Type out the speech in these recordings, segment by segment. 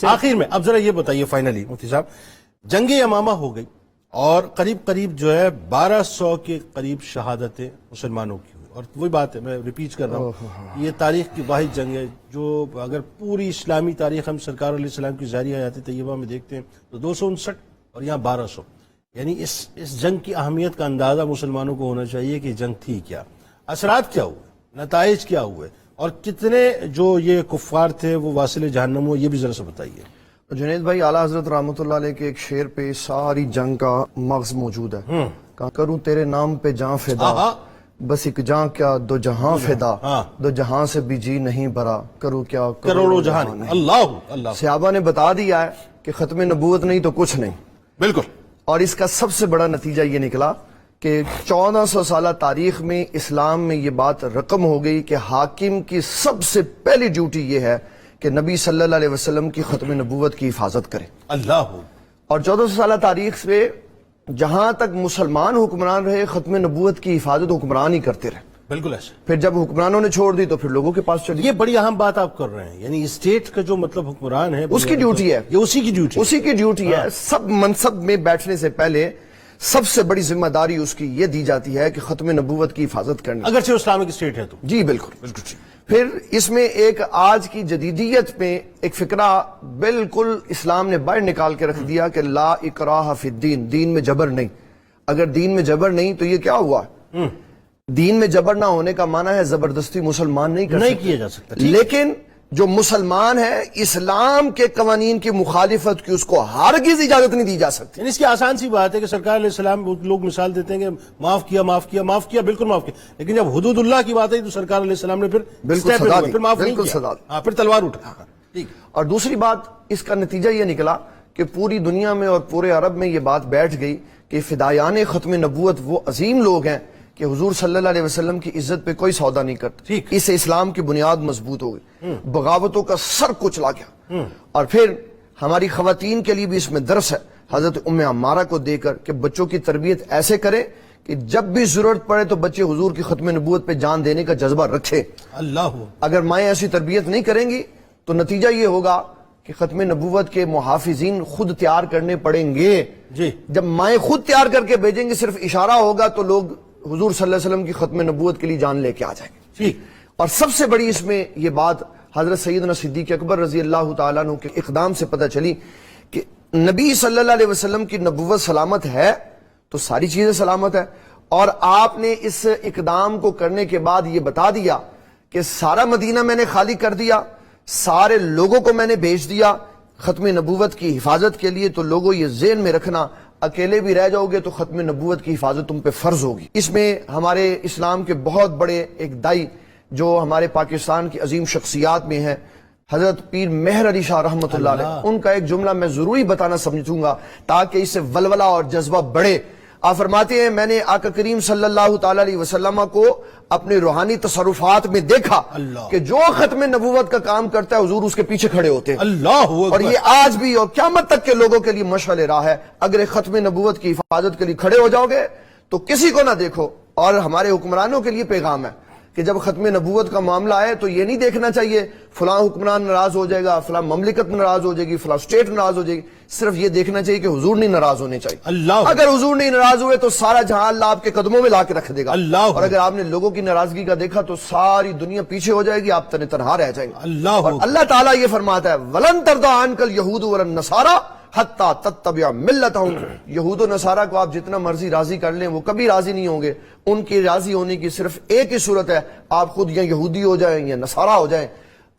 آخر میں اب ذرا یہ بتائیے فائنلی مفتی صاحب، جنگ یمامہ ہو گئی اور قریب قریب جو ہے 1200 کے قریب شہادتیں مسلمانوں کی ہوئی، اور وہی بات ہے، میں ریپیٹ کر رہا ہوں، یہ تاریخ کی واحد جنگ ہے جو اگر پوری اسلامی تاریخ ہم سرکار علیہ السلام کی ظاہری حیات طیبہ میں دیکھتے ہیں تو 259 اور یہاں 1200، یعنی اس جنگ کی اہمیت کا اندازہ مسلمانوں کو ہونا چاہیے کہ جنگ تھی کیا، اثرات کیا ہوئے، نتائج کیا ہوئے، اور کتنے جو یہ کفار تھے وہ واصل جہنم ہوئے، یہ بھی ذرا سا بتائیے۔ جنید بھائی، اعلیٰ حضرت رحمۃ اللہ علیہ کے ایک شعر پہ ساری جنگ کا مغز موجود ہے۔ کہا کروں تیرے نام پہ جاں فدا، بس ایک جاں کیا دو جہاں فدا، دو جہاں سے بھی جی نہیں بھرا، کروں کیا کروڑوں جہان۔ اللہ صحابہ نے بتا دیا ہے کہ ختم نبوت نہیں تو کچھ نہیں، بالکل، اور اس کا سب سے بڑا نتیجہ یہ نکلا کہ 1400 سالہ تاریخ میں اسلام میں یہ بات رقم ہو گئی کہ حاکم کی سب سے پہلی ڈیوٹی یہ ہے کہ نبی صلی اللہ علیہ وسلم کی ختم نبوت کی حفاظت کرے۔ اللہ، اور 1400 سالہ تاریخ سے جہاں تک مسلمان حکمران رہے ختم نبوت کی حفاظت حکمران ہی کرتے رہے، بالکل ایسے۔ پھر جب حکمرانوں نے چھوڑ دی تو پھر لوگوں کے پاس چلی۔ یہ بڑی اہم بات آپ کر رہے ہیں، یعنی اسٹیٹ کا جو مطلب حکمران ہے اس کی ڈیوٹی ہے، یہ اسی کی ڈیوٹی، اسی کی ڈیوٹی ہے۔ سب منصب میں بیٹھنے سے پہلے سب سے بڑی ذمہ داری اس کی یہ دی جاتی ہے کہ ختم نبوت کی حفاظت کرنی، اگرچہ اسلامک اسٹیٹ ہے تو۔ جی بالکل۔ بالکل، پھر اس میں ایک آج کی جدیدیت میں ایک فقرہ بالکل اسلام نے باہر نکال کے رکھ دیا کہ لا اکراہ فی الدین، دین میں جبر نہیں۔ اگر دین میں جبر نہیں تو یہ کیا ہوا؟ دین میں جبر نہ ہونے کا معنی ہے زبردستی مسلمان نہیں کیا جا سکتا، لیکن جو مسلمان ہے اسلام کے قوانین کی مخالفت کی اس کو ہرگز اجازت نہیں دی جا سکتی۔ یعنی اس کی آسان سی بات ہے کہ سرکار علیہ السلام لوگ مثال دیتے ہیں کہ معاف کیا معاف کیا معاف کیا، بالکل معاف کیا، لیکن جب حدود اللہ کی بات ہے تو سرکار علیہ السلام نے پھر معاف نہیں کیا، پھر تلوار اٹھا۔ اور دوسری بات اس کا نتیجہ یہ نکلا کہ پوری دنیا میں اور پورے عرب میں یہ بات بیٹھ گئی کہ فدایان ختم نبوت وہ عظیم لوگ ہیں کہ حضور صلی اللہ علیہ وسلم کی عزت پہ کوئی سودا نہیں کرتا۔ اس سے اسلام کی بنیاد مضبوط ہو گئی، بغاوتوں کا سر کچلا گیا۔ اور پھر ہماری خواتین کے لیے بھی اس میں درس ہے، حضرت ام عمارہ کو دے کر کہ بچوں کی تربیت ایسے کرے کہ جب بھی ضرورت پڑے تو بچے حضور کی ختم نبوت پہ جان دینے کا جذبہ رکھے۔ اللہ، اگر مائیں ایسی تربیت نہیں کریں گی تو نتیجہ یہ ہوگا کہ ختم نبوت کے محافظین خود تیار کرنے پڑیں گے۔ جب مائیں خود تیار کر کے بھیجیں گے، صرف اشارہ ہوگا تو لوگ حضور صلی اللہ علیہ وسلم کی ختم نبوت کے لیے جان لے کے آ جائیں گے۔ اور سب سے بڑی اس میں یہ بات حضرت سیدنا صدیق اکبر رضی اللہ تعالیٰ عنہ کے اقدام سے پتہ چلی کہ نبی صلی اللہ علیہ وسلم کی نبوت سلامت ہے تو ساری چیزیں سلامت ہے، اور آپ نے اس اقدام کو کرنے کے بعد یہ بتا دیا کہ سارا مدینہ میں نے خالی کر دیا، سارے لوگوں کو میں نے بھیج دیا ختم نبوت کی حفاظت کے لیے، تو لوگوں یہ ذہن میں رکھنا اکیلے بھی رہ جاؤ گے تو ختم نبوت کی حفاظت تم پہ فرض ہوگی۔ اس میں ہمارے اسلام کے بہت بڑے ایک دائی جو ہمارے پاکستان کی عظیم شخصیات میں ہیں، حضرت پیر مہر علی شاہ رحمۃ اللہ علیہ، ان کا ایک جملہ میں ضروری بتانا سمجھوں گا تاکہ اس سے ولولہ اور جذبہ بڑھے۔ آپ فرماتے ہیں میں نے آقا کریم صلی اللہ تعالی علیہ وسلم کو اپنے روحانی تصرفات میں دیکھا کہ جو ختم نبوت کا کام کرتا ہے حضور اس کے پیچھے کھڑے ہوتے ہیں، اور یہ آج بھی اور قیامت تک کے لوگوں کے لیے مشعل راہ ہے۔ اگر ایک ختم نبوت کی حفاظت کے لیے کھڑے ہو جاؤ گے تو کسی کو نہ دیکھو۔ اور ہمارے حکمرانوں کے لیے پیغام ہے کہ جب ختم نبوت کا معاملہ آئے تو یہ نہیں دیکھنا چاہیے فلاں حکمران ناراض ہو جائے گا، فلاں مملکت ناراض ہو جائے گی، فلاں اسٹیٹ ناراض ہو جائے گی، صرف یہ دیکھنا چاہیے کہ حضور نہیں ناراض ہونے چاہیے۔ اگر حضور نہیں ناراض ہوئے تو سارا جہاں اللہ آپ کے قدموں میں لا کے رکھ دے گا، اور اگر آپ نے لوگوں کی ناراضگی کا دیکھا تو ساری دنیا پیچھے ہو جائے گی، آپ تنہا رہ جائیں گے۔ اور اللہ تعالیٰ یہ فرماتا ہے وَلَن تَرْضَىٰ عَنْكَ الْيَهُودُ وَلَا النَّصَارَىٰ حَتَّىٰ تَتَّبِعَ مِلَّتَهُمْ۔ یہود و نصارہ کو آپ جتنا مرضی راضی کر لیں وہ کبھی راضی نہیں ہوں گے۔ ان کی راضی ہونے کی صرف ایک ہی صورت ہے، آپ خود یا یہودی ہو جائیں یا نصارہ ہو جائیں۔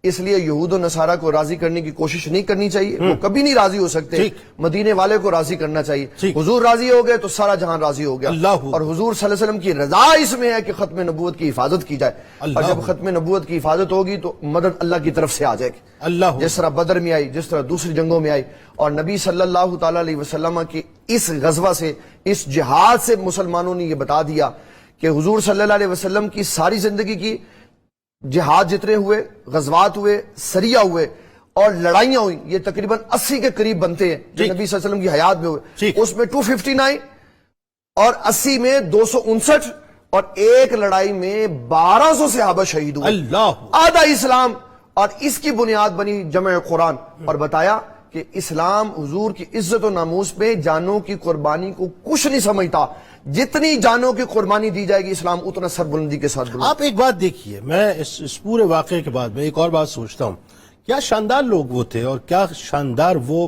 اس لیے یہود و نصارہ کو راضی کرنے کی کوشش نہیں کرنی چاہیے، وہ کبھی نہیں راضی ہو سکتے۔ مدینے والے کو راضی کرنا چاہیے۔ حضور راضی ہو گئے تو سارا جہان راضی ہو گیا، اور حضور صلی اللہ علیہ وسلم کی رضا اس میں ہے کہ ختم نبوت کی حفاظت کی جائے، اور جب ختم نبوت کی حفاظت ہوگی تو مدد اللہ کی طرف سے آ جائے گی، جس طرح بدر میں آئی، جس طرح دوسری جنگوں میں آئی۔ اور نبی صلی اللہ تعالی علیہ وسلم کی اس غزوہ سے، اس جہاد سے مسلمانوں نے یہ بتا دیا کہ حضور صلی اللہ علیہ وسلم کی ساری زندگی کی جہاد جتنے ہوئے، غزوات ہوئے، سریہ ہوئے اور لڑائیاں ہوئی، یہ تقریباً 80 کے قریب بنتے ہیں جو نبی صلی اللہ علیہ وسلم کی حیات میں ہوئے۔ اس میں 259 اور 80 میں 259 اور ایک لڑائی میں 1200 صحابہ شہید ہوئے۔ آدھا اسلام اور اس کی بنیاد بنی جمع قرآن، اور بتایا کہ اسلام حضور کی عزت و ناموس پہ جانوں کی قربانی کو کچھ نہیں سمجھتا، جتنی جانوں کی قربانی دی جائے گی اسلام اتنا سربلندی کے ساتھ بلند۔ آپ ایک بات دیکھیے، میں اس پورے واقعے کے بعد میں ایک اور بات سوچتا ہوں، کیا شاندار لوگ وہ تھے اور کیا شاندار وہ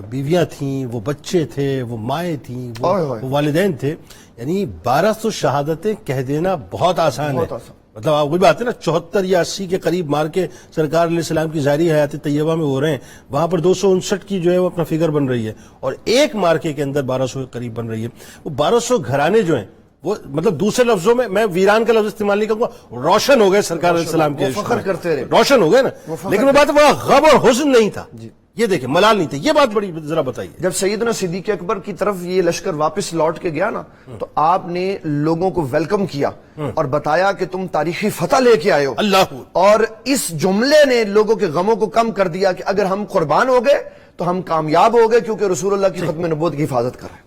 بیویاں تھیں، وہ بچے تھے، وہ مائیں تھیں، وہ والدین تھے۔ یعنی 1200 شہادتیں کہہ دینا بہت آسان ہے، مطلب آپ وہی بات ہے نا، 74 یا 80 کے قریب مار کے سرکار علیہ السلام کی ظاہری حیات طیبہ میں ہو رہے ہیں، وہاں پر 259 کی جو ہے وہ اپنا فگر بن رہی ہے، اور ایک مارکے کے اندر 1200 کے قریب بن رہی ہے۔ وہ 1200 گھرانے جو ہیں وہ مطلب دوسرے لفظوں میں ویران کا لفظ استعمال نہیں کروں گا، روشن ہو گئے سرکار علیہ السلام کے، فخر کرتے رہے، روشن ہو گئے نا، لیکن وہ بات وہاں غم اور حزن نہیں تھا، یہ دیکھیں ملال نہیں تھا۔ یہ بات بڑی ذرا بتائیے۔ جب سیدنا صدیق اکبر کی طرف یہ لشکر واپس لوٹ کے گیا نا، تو آپ نے لوگوں کو ویلکم کیا اور بتایا کہ تم تاریخی فتح لے کے آئے ہو، اللہ، اور اس جملے نے لوگوں کے غموں کو کم کر دیا کہ اگر ہم قربان ہو گئے تو ہم کامیاب ہو گئے، کیونکہ رسول اللہ کی ختم نبوت کی حفاظت کر رہے ہیں۔